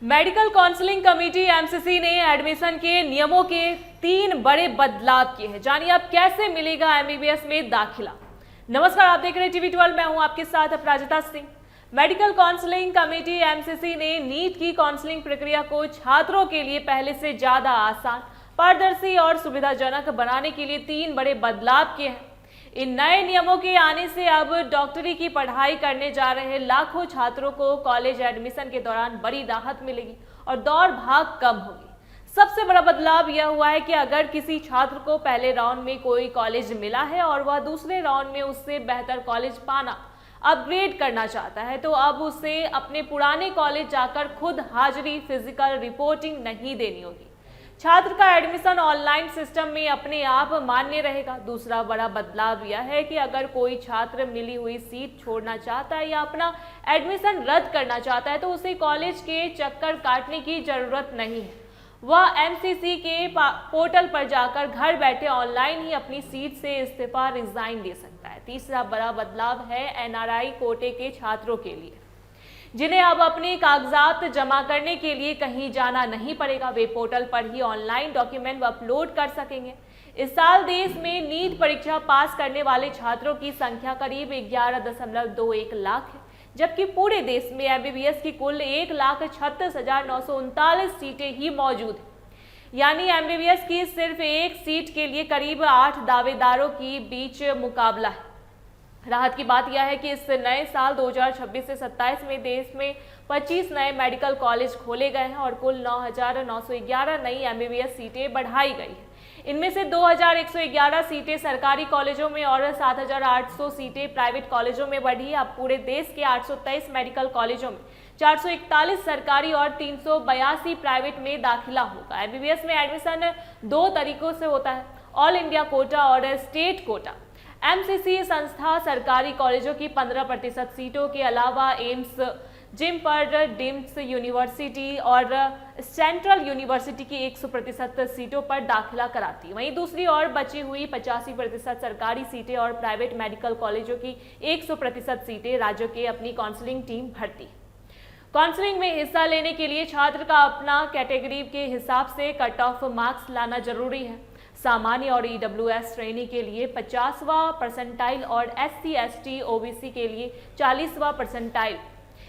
Medical counselling committee MCC ने admission के नियमों के 3 बड़े बदलाव किए हैं। जानिए अब कैसे मिलेगा एमबीबीएस में दाखिला। नमस्कार, आप देख रहे हैं टीवी 12। मैं हूं आपके साथ Aparajita Singh. Medical counselling committee MCC ने नीट की काउंसलिंग प्रक्रिया को छात्रों के लिए पहले से ज्यादा आसान, पारदर्शी और सुविधाजनक बनाने के लिए 3 बड़े बदलाव किए हैं। इन नए नियमों के आने से अब डॉक्टरी की पढ़ाई करने जा रहे लाखों छात्रों को कॉलेज एडमिशन के दौरान बड़ी राहत मिलेगी और दौड़ भाग कम होगी। सबसे बड़ा बदलाव यह हुआ है कि अगर किसी छात्र को पहले राउंड में कोई कॉलेज मिला है और वह दूसरे राउंड में उससे बेहतर कॉलेज पाना, अपग्रेड करना चाहता है, तो अब उसे अपने पुराने कॉलेज जाकर खुद हाजिरी, फिजिकल रिपोर्टिंग नहीं देनी होगी। छात्र का एडमिशन ऑनलाइन सिस्टम में अपने आप मान्य रहेगा। दूसरा बड़ा बदलाव यह है कि अगर कोई छात्र मिली हुई सीट छोड़ना चाहता है या अपना एडमिशन रद्द करना चाहता है, तो उसे कॉलेज के चक्कर काटने की जरूरत नहीं है। वह एमसीसी के पोर्टल पर जाकर घर बैठे ऑनलाइन ही अपनी सीट से इस्तीफा, रिजाइन दे सकता है। तीसरा बड़ा बदलाव है एनआरआई कोटे के छात्रों के लिए, जिन्हें अब अपने कागजात जमा करने के लिए कहीं जाना नहीं पड़ेगा। वे पोर्टल पर ही ऑनलाइन डॉक्यूमेंट अपलोड कर सकेंगे। इस साल देश में नीट परीक्षा पास करने वाले छात्रों की संख्या करीब 11.21 लाख है, जबकि पूरे देश में एमबीबीएस की कुल 1,36,939 सीटें ही मौजूद हैं। यानी एमबीबीएस की सिर्फ एक सीट के लिए करीब 8 दावेदारों के बीच मुकाबला है। राहत की बात यह है कि इस नए साल 2026 से 27 में देश में 25 नए मेडिकल कॉलेज खोले गए हैं और कुल 9,911 नई एमबीबीएस सीटें बढ़ाई गई हैं। इनमें से 2,111 सीटें सरकारी कॉलेजों में और 7,800 सीटें प्राइवेट कॉलेजों में बढ़ी। अब पूरे देश के 823 मेडिकल कॉलेजों में 441 सरकारी और 382 प्राइवेट में दाखिला होगा। एमबीबीएस में एडमिशन 2 तरीकों से होता है, ऑल इंडिया कोटा और स्टेट कोटा। एमसीसी संस्था सरकारी कॉलेजों की 15% सीटों के अलावा एम्स, जिमपर, डिम्स यूनिवर्सिटी और सेंट्रल यूनिवर्सिटी की 100% सीटों पर दाखिला कराती है। वहीं दूसरी ओर बची हुई 85% सरकारी सीटें और प्राइवेट मेडिकल कॉलेजों की 100% सीटें राज्यों के अपनी काउंसलिंग टीम भरती है। काउंसलिंग में हिस्सा लेने के लिए छात्र का अपना कैटेगरी के हिसाब से कट ऑफ मार्क्स लाना जरूरी है। सामान्य और ईडब्ल्यूएस श्रेणी के लिए 50वां परसेंटाइल और एससी, एसटी, ओबीसी के लिए 40वां परसेंटाइल।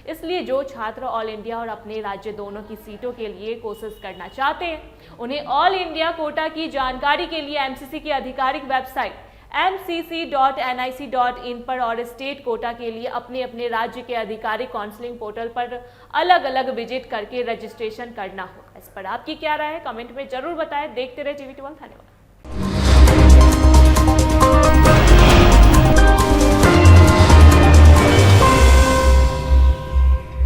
इसलिए जो छात्र ऑल इंडिया और अपने राज्य दोनों की सीटों के लिए कोशिश करना चाहते हैं, उन्हें ऑल इंडिया कोटा की जानकारी के लिए एमसीसी की आधिकारिक वेबसाइट mcc.nic.in पर और स्टेट कोटा के लिए अपने अपने राज्य के आधिकारिक काउंसलिंग पोर्टल पर अलग अलग विजिट करके रजिस्ट्रेशन करना होगा। इस पर आपकी क्या राय है, कमेंट में जरूर बताएं। देखते रहे टीवी 12। धन्यवाद।